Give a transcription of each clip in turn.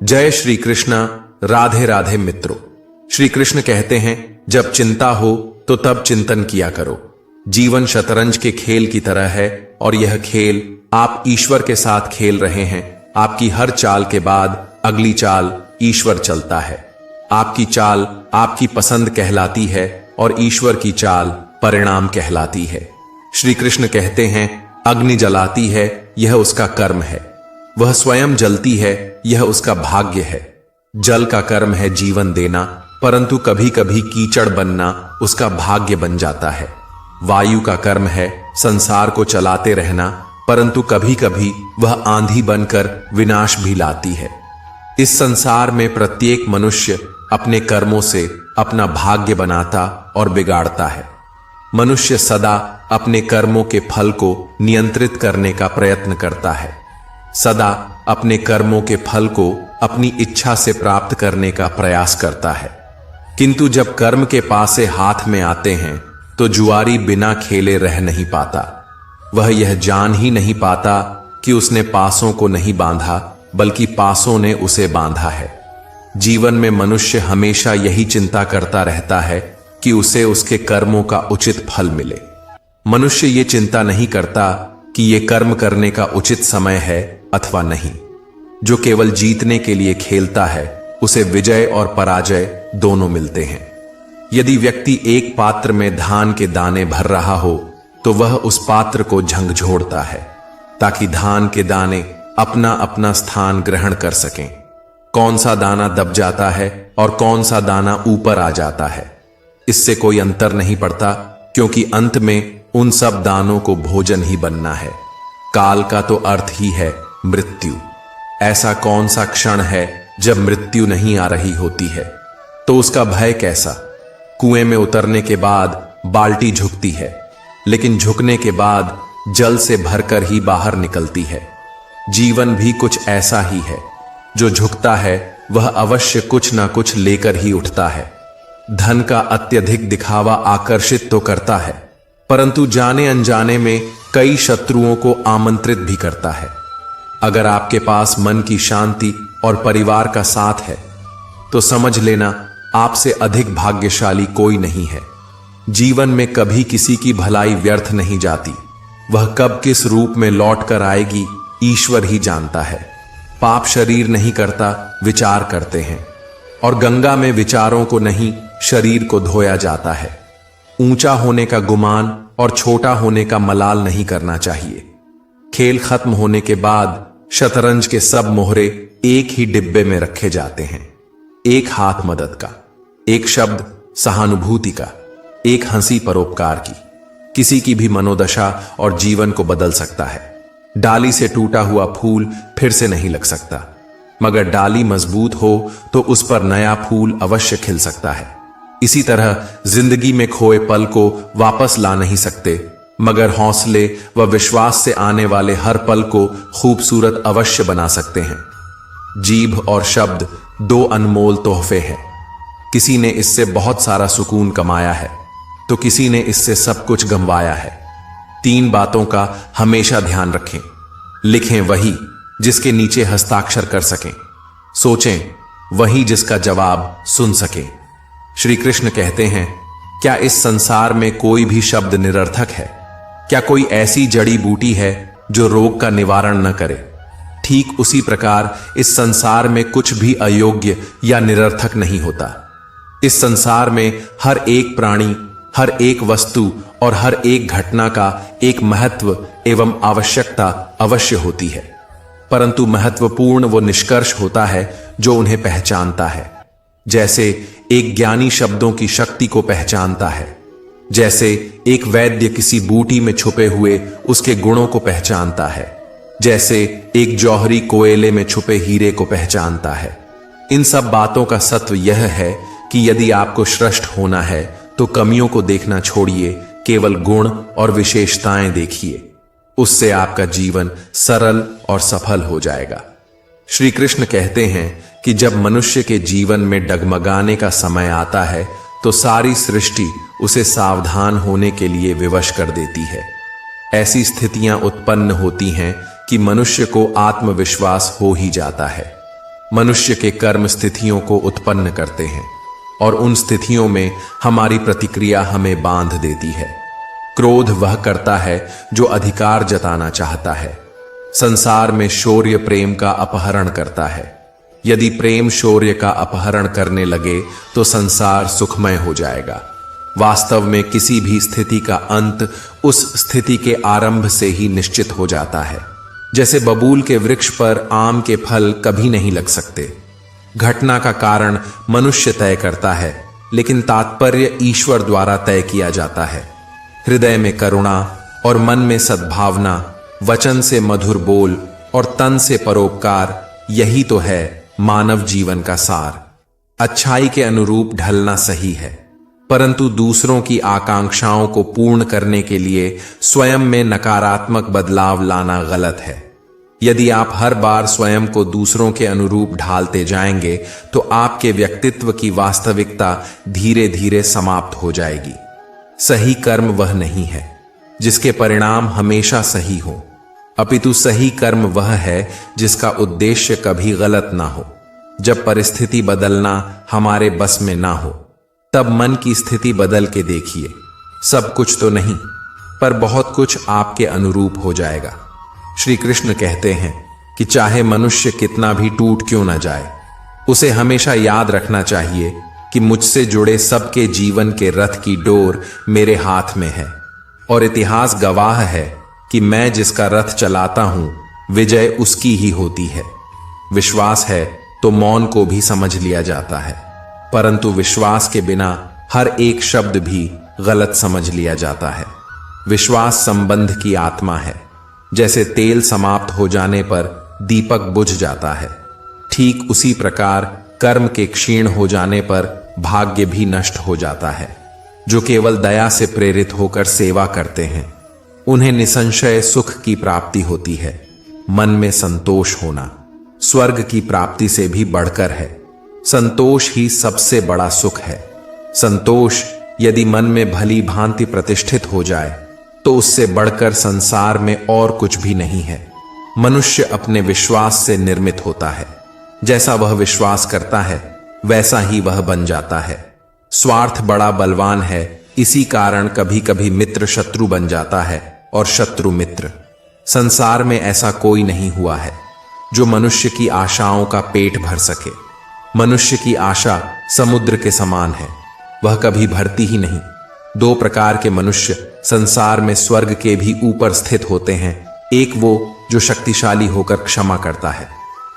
जय श्री कृष्ण। राधे राधे मित्रों। श्री कृष्ण कहते हैं, जब चिंता हो तो तब चिंतन किया करो। जीवन शतरंज के खेल की तरह है और यह खेल आप ईश्वर के साथ खेल रहे हैं। आपकी हर चाल के बाद अगली चाल ईश्वर चलता है। आपकी चाल आपकी पसंद कहलाती है और ईश्वर की चाल परिणाम कहलाती है। श्री कृष्ण कहते हैं, अग्नि जलाती है, यह उसका कर्म है। वह स्वयं जलती है, यह उसका भाग्य है। जल का कर्म है जीवन देना, परंतु कभी कभी कीचड़ बनना उसका भाग्य बन जाता है। वायु का कर्म है संसार को चलाते रहना, परंतु कभी कभी वह आंधी बनकर विनाश भी लाती है। इस संसार में प्रत्येक मनुष्य अपने कर्मों से अपना भाग्य बनाता और बिगाड़ता है। मनुष्य सदा अपने कर्मों के फल को नियंत्रित करने का प्रयत्न करता है, सदा अपने कर्मों के फल को अपनी इच्छा से प्राप्त करने का प्रयास करता है। किंतु जब कर्म के पासे हाथ में आते हैं तो जुआरी बिना खेले रह नहीं पाता। वह यह जान ही नहीं पाता कि उसने पासों को नहीं बांधा, बल्कि पासों ने उसे बांधा है। जीवन में मनुष्य हमेशा यही चिंता करता रहता है कि उसे उसके कर्मों का उचित फल मिले। मनुष्य ये चिंता नहीं करता कि ये कर्म करने का उचित समय है अथवा नहीं। जो केवल जीतने के लिए खेलता है उसे विजय और पराजय दोनों मिलते हैं। यदि व्यक्ति एक पात्र में धान के दाने भर रहा हो तो वह उस पात्र को झंझोड़ता है ताकि धान के दाने अपना अपना स्थान ग्रहण कर सकें। कौन सा दाना दब जाता है और कौन सा दाना ऊपर आ जाता है, इससे कोई अंतर नहीं पड़ता, क्योंकि अंत में उन सब दानों को भोजन ही बनना है। काल का तो अर्थ ही है मृत्यु। ऐसा कौन सा क्षण है जब मृत्यु नहीं आ रही होती है, तो उसका भय कैसा। कुएं में उतरने के बाद बाल्टी झुकती है, लेकिन झुकने के बाद जल से भरकर ही बाहर निकलती है। जीवन भी कुछ ऐसा ही है। जो झुकता है वह अवश्य कुछ ना कुछ लेकर ही उठता है। धन का अत्यधिक दिखावा आकर्षित तो करता है, परंतु जाने अनजाने में कई शत्रुओं को आमंत्रित भी करता है। अगर आपके पास मन की शांति और परिवार का साथ है तो समझ लेना आपसे अधिक भाग्यशाली कोई नहीं है। जीवन में कभी किसी की भलाई व्यर्थ नहीं जाती। वह कब किस रूप में लौट कर आएगी ईश्वर ही जानता है। पाप शरीर नहीं करता, विचार करते हैं, और गंगा में विचारों को नहीं शरीर को धोया जाता है। ऊंचा होने का गुमान और छोटा होने का मलाल नहीं करना चाहिए। खेल खत्म होने के बाद शतरंज के सब मोहरे एक ही डिब्बे में रखे जाते हैं। एक हाथ मदद का, एक शब्द सहानुभूति का, एक हंसी परोपकार की, किसी की भी मनोदशा और जीवन को बदल सकता है। डाली से टूटा हुआ फूल फिर से नहीं लग सकता, मगर डाली मजबूत हो तो उस पर नया फूल अवश्य खिल सकता है। इसी तरह जिंदगी में खोए पल को वापस ला नहीं सकते, मगर हौसले व विश्वास से आने वाले हर पल को खूबसूरत अवश्य बना सकते हैं। जीभ और शब्द दो अनमोल तोहफे हैं। किसी ने इससे बहुत सारा सुकून कमाया है तो किसी ने इससे सब कुछ गंवाया है। तीन बातों का हमेशा ध्यान रखें। लिखें वही जिसके नीचे हस्ताक्षर कर सकें, सोचें वही जिसका जवाब सुन सकें। श्री कृष्ण कहते हैं, क्या इस संसार में कोई भी शब्द निरर्थक है? क्या कोई ऐसी जड़ी बूटी है जो रोग का निवारण न करे? ठीक उसी प्रकार इस संसार में कुछ भी अयोग्य या निरर्थक नहीं होता। इस संसार में हर एक प्राणी, हर एक वस्तु और हर एक घटना का एक महत्व एवं आवश्यकता अवश्य होती है, परंतु महत्वपूर्ण वो निष्कर्ष होता है जो उन्हें पहचानता है। जैसे एक ज्ञानी शब्दों की शक्ति को पहचानता है, जैसे एक वैद्य किसी बूटी में छुपे हुए उसके गुणों को पहचानता है, जैसे एक जौहरी कोयले में छुपे हीरे को पहचानता है। इन सब बातों का सत्व यह है कि यदि आपको श्रेष्ठ होना है तो कमियों को देखना छोड़िए, केवल गुण और विशेषताएं देखिए। उससे आपका जीवन सरल और सफल हो जाएगा। श्री कृष्ण कहते हैं कि जब मनुष्य के जीवन में डगमगाने का समय आता है तो सारी सृष्टि उसे सावधान होने के लिए विवश कर देती है। ऐसी स्थितियां उत्पन्न होती हैं कि मनुष्य को आत्मविश्वास हो ही जाता है। मनुष्य के कर्म स्थितियों को उत्पन्न करते हैं और उन स्थितियों में हमारी प्रतिक्रिया हमें बांध देती है। क्रोध वह करता है जो अधिकार जताना चाहता है। संसार में शौर्य प्रेम का अपहरण करता है। यदि प्रेम शौर्य का अपहरण करने लगे तो संसार सुखमय हो जाएगा। वास्तव में किसी भी स्थिति का अंत उस स्थिति के आरंभ से ही निश्चित हो जाता है। जैसे बबूल के वृक्ष पर आम के फल कभी नहीं लग सकते। घटना का कारण मनुष्य तय करता है, लेकिन तात्पर्य ईश्वर द्वारा तय किया जाता है। हृदय में करुणा और मन में सद्भावना, वचन से मधुर बोल और तन से परोपकार, यही तो है मानव जीवन का सार। अच्छाई के अनुरूप ढलना सही है, परंतु दूसरों की आकांक्षाओं को पूर्ण करने के लिए स्वयं में नकारात्मक बदलाव लाना गलत है। यदि आप हर बार स्वयं को दूसरों के अनुरूप ढालते जाएंगे तो आपके व्यक्तित्व की वास्तविकता धीरे धीरे समाप्त हो जाएगी। सही कर्म वह नहीं है जिसके परिणाम हमेशा सही हो, अपितु सही कर्म वह है जिसका उद्देश्य कभी गलत ना हो। जब परिस्थिति बदलना हमारे बस में ना हो, तब मन की स्थिति बदल के देखिए। सब कुछ तो नहीं, पर बहुत कुछ आपके अनुरूप हो जाएगा। श्री कृष्ण कहते हैं कि चाहे मनुष्य कितना भी टूट क्यों ना जाए, उसे हमेशा याद रखना चाहिए कि मुझसे जुड़े सबके जीवन के रथ की डोर मेरे हाथ में है और इतिहास गवाह है कि मैं जिसका रथ चलाता हूं विजय उसकी ही होती है। विश्वास है तो मौन को भी समझ लिया जाता है, परंतु विश्वास के बिना हर एक शब्द भी गलत समझ लिया जाता है। विश्वास संबंध की आत्मा है। जैसे तेल समाप्त हो जाने पर दीपक बुझ जाता है, ठीक उसी प्रकार कर्म के क्षीण हो जाने पर भाग्य भी नष्ट हो जाता है। जो केवल दया से प्रेरित होकर सेवा करते हैं, उन्हें निसंशय सुख की प्राप्ति होती है। मन में संतोष होना स्वर्ग की प्राप्ति से भी बढ़कर है। संतोष ही सबसे बड़ा सुख है। संतोष यदि मन में भली भांति प्रतिष्ठित हो जाए तो उससे बढ़कर संसार में और कुछ भी नहीं है। मनुष्य अपने विश्वास से निर्मित होता है। जैसा वह विश्वास करता है वैसा ही वह बन जाता है। स्वार्थ बड़ा बलवान है, इसी कारण कभी कभी मित्र शत्रु बन जाता है और शत्रु मित्र। संसार में ऐसा कोई नहीं हुआ है जो मनुष्य की आशाओं का पेट भर सके। मनुष्य की आशा समुद्र के समान है, वह कभी भरती ही नहीं। दो प्रकार के मनुष्य संसार में स्वर्ग के भी ऊपर स्थित होते हैं। एक वो जो शक्तिशाली होकर क्षमा करता है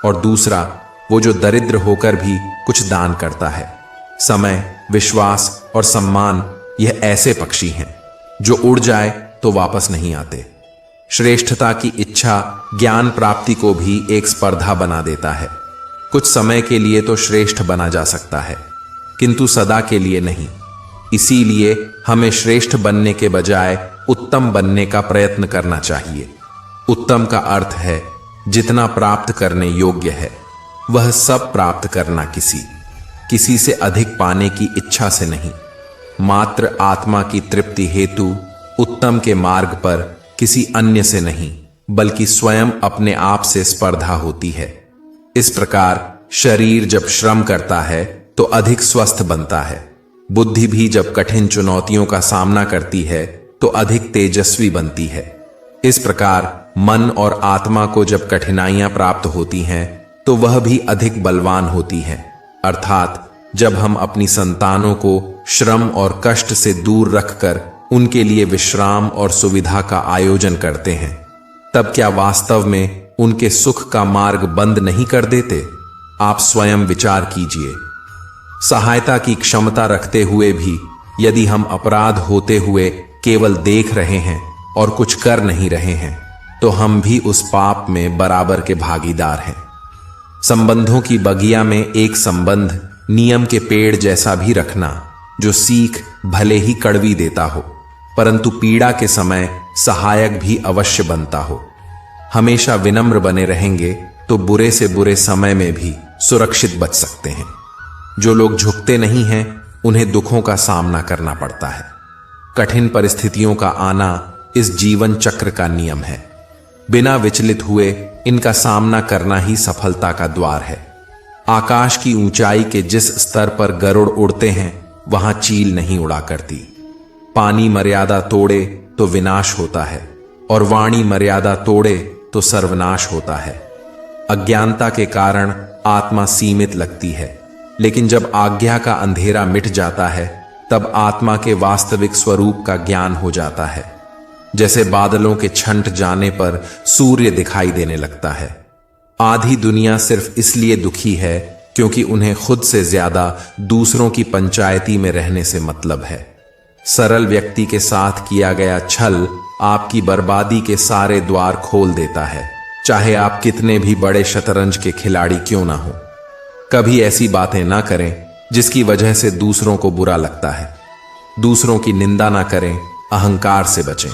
और दूसरा वो जो दरिद्र होकर भी कुछ दान करता है। समय, विश्वास और सम्मान यह ऐसे पक्षी हैं जो उड़ जाए तो वापस नहीं आते। श्रेष्ठता की इच्छा ज्ञान प्राप्ति को भी एक स्पर्धा बना देता है। कुछ समय के लिए तो श्रेष्ठ बना जा सकता है, किंतु सदा के लिए नहीं। इसीलिए हमें श्रेष्ठ बनने के बजाय उत्तम बनने का प्रयत्न करना चाहिए। उत्तम का अर्थ है जितना प्राप्त करने योग्य है वह सब प्राप्त करना, किसी से अधिक पाने की इच्छा से नहीं। मात्र आत्मा की तृप्ति हेतु उत्तम के मार्ग पर किसी अन्य से नहीं, बल्कि स्वयं अपने आप से स्पर्धा होती है। इस प्रकार शरीर जब श्रम करता है तो अधिक स्वस्थ बनता है। बुद्धि भी जब कठिन चुनौतियों का सामना करती है तो अधिक तेजस्वी बनती है। इस प्रकार मन और आत्मा को जब कठिनाइयां प्राप्त होती हैं तो वह भी अधिक बलवान होती है। अर्थात जब हम अपनी संतानों को श्रम और कष्ट से दूर रखकर उनके लिए विश्राम और सुविधा का आयोजन करते हैं, तब क्या वास्तव में उनके सुख का मार्ग बंद नहीं कर देते? आप स्वयं विचार कीजिए। सहायता की क्षमता रखते हुए भी यदि हम अपराध होते हुए केवल देख रहे हैं और कुछ कर नहीं रहे हैं, तो हम भी उस पाप में बराबर के भागीदार हैं। संबंधों की बगिया में एक संबंध नियम के पेड़ जैसा भी रखना, जो सीख भले ही कड़वी देता हो, परंतु पीड़ा के समय सहायक भी अवश्य बनता हो। हमेशा विनम्र बने रहेंगे तो बुरे से बुरे समय में भी सुरक्षित बच सकते हैं। जो लोग झुकते नहीं हैं उन्हें दुखों का सामना करना पड़ता है। कठिन परिस्थितियों का आना इस जीवन चक्र का नियम है। बिना विचलित हुए इनका सामना करना ही सफलता का द्वार है। आकाश की ऊंचाई के जिस स्तर पर गरुड़ उड़ते हैं वहां चील नहीं उड़ा करती। पानी मर्यादा तोड़े तो विनाश होता है और वाणी मर्यादा तोड़े तो सर्वनाश होता है। अज्ञानता के कारण आत्मा सीमित लगती है, लेकिन जब आज्ञा का अंधेरा मिट जाता है तब आत्मा के वास्तविक स्वरूप का ज्ञान हो जाता है। जैसे बादलों के छंट जाने पर सूर्य दिखाई देने लगता है। आधी दुनिया सिर्फ इसलिए दुखी है क्योंकि उन्हें खुद से ज्यादा दूसरों की पंचायती में रहने से मतलब है। सरल व्यक्ति के साथ किया गया छल आपकी बर्बादी के सारे द्वार खोल देता है, चाहे आप कितने भी बड़े शतरंज के खिलाड़ी क्यों ना हो। कभी ऐसी बातें ना करें जिसकी वजह से दूसरों को बुरा लगता है। दूसरों की निंदा ना करें, अहंकार से बचें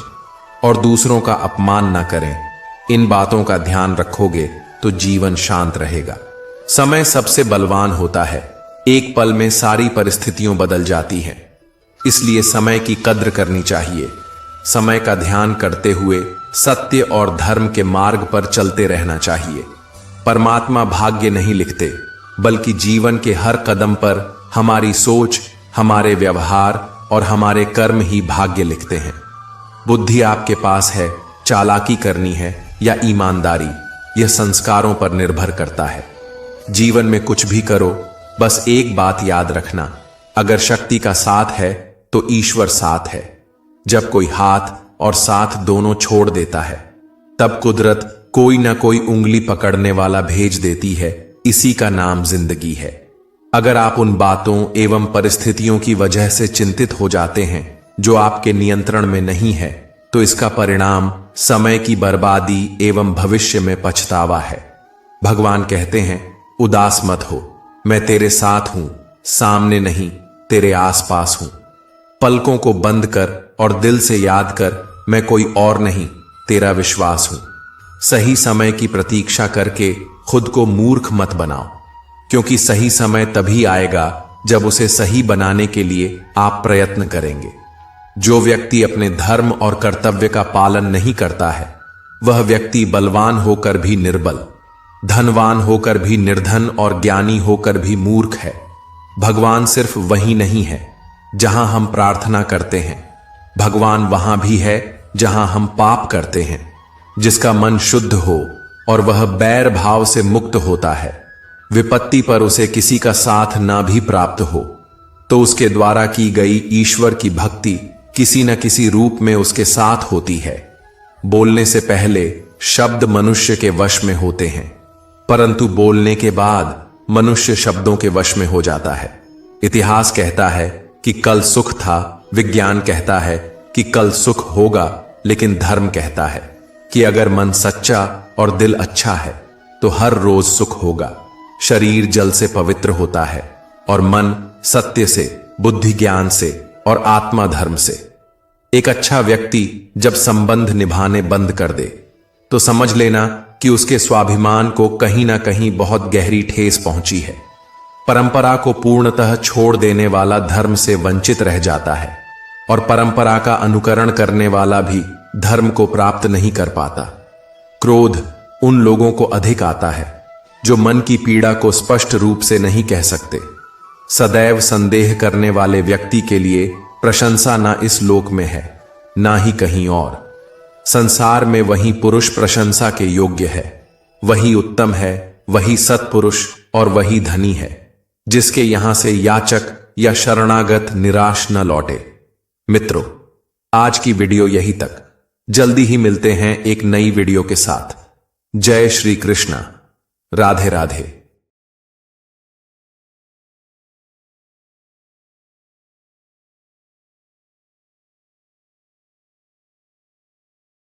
और दूसरों का अपमान ना करें। इन बातों का ध्यान रखोगे तो जीवन शांत रहेगा। समय सबसे बलवान होता है। एक पल में सारी परिस्थितियां बदल जाती हैं, इसलिए समय की कद्र करनी चाहिए। समय का ध्यान करते हुए सत्य और धर्म के मार्ग पर चलते रहना चाहिए। परमात्मा भाग्य नहीं लिखते, बल्कि जीवन के हर कदम पर हमारी सोच, हमारे व्यवहार और हमारे कर्म ही भाग्य लिखते हैं। बुद्धि आपके पास है, चालाकी करनी है या ईमानदारी, यह संस्कारों पर निर्भर करता है। जीवन में कुछ भी करो, बस एक बात याद रखना, अगर शक्ति का साथ है तो ईश्वर साथ है। जब कोई हाथ और साथ दोनों छोड़ देता है, तब कुदरत कोई ना कोई उंगली पकड़ने वाला भेज देती है। इसी का नाम जिंदगी है। अगर आप उन बातों एवं परिस्थितियों की वजह से चिंतित हो जाते हैं जो आपके नियंत्रण में नहीं है, तो इसका परिणाम समय की बर्बादी एवं भविष्य में पछतावा है। भगवान कहते हैं, उदास मत हो, मैं तेरे साथ हूं, सामने नहीं तेरे आसपास हूं। पलकों को बंद कर और दिल से याद कर, मैं कोई और नहीं, तेरा विश्वास हूं। सही समय की प्रतीक्षा करके खुद को मूर्ख मत बनाओ, क्योंकि सही समय तभी आएगा जब उसे सही बनाने के लिए आप प्रयत्न करेंगे। जो व्यक्ति अपने धर्म और कर्तव्य का पालन नहीं करता है, वह व्यक्ति बलवान होकर भी निर्बल, धनवान होकर भी निर्धन और ज्ञानी होकर भी मूर्ख है। भगवान सिर्फ वही नहीं है जहां हम प्रार्थना करते हैं, भगवान वहां भी है जहां हम पाप करते हैं। जिसका मन शुद्ध हो और वह बैर भाव से मुक्त होता है, विपत्ति पर उसे किसी का साथ ना भी प्राप्त हो, तो उसके द्वारा की गई ईश्वर की भक्ति किसी न किसी रूप में उसके साथ होती है। बोलने से पहले शब्द मनुष्य के वश में होते हैं, परंतु बोलने के बाद मनुष्य शब्दों के वश में हो जाता है। इतिहास कहता है कि कल सुख था, विज्ञान कहता है कि कल सुख होगा, लेकिन धर्म कहता है कि अगर मन सच्चा और दिल अच्छा है तो हर रोज सुख होगा। शरीर जल से पवित्र होता है और मन सत्य से, बुद्धि ज्ञान से और आत्मा धर्म से। एक अच्छा व्यक्ति जब संबंध निभाने बंद कर दे तो समझ लेना कि उसके स्वाभिमान को कहीं ना कहीं बहुत गहरी ठेस पहुंची है। परंपरा को पूर्णतः छोड़ देने वाला धर्म से वंचित रह जाता है और परंपरा का अनुकरण करने वाला भी धर्म को प्राप्त नहीं कर पाता। क्रोध उन लोगों को अधिक आता है जो मन की पीड़ा को स्पष्ट रूप से नहीं कह सकते। सदैव संदेह करने वाले व्यक्ति के लिए प्रशंसा ना इस लोक में है, ना ही कहीं और। संसार में वही पुरुष प्रशंसा के योग्य है, वही उत्तम है, वही सत्पुरुष और वही धनी है, जिसके यहां से याचक या शरणागत निराश न लौटे। मित्रों, आज की वीडियो यही तक। जल्दी ही मिलते हैं एक नई वीडियो के साथ। जय श्री कृष्ण। राधे राधे।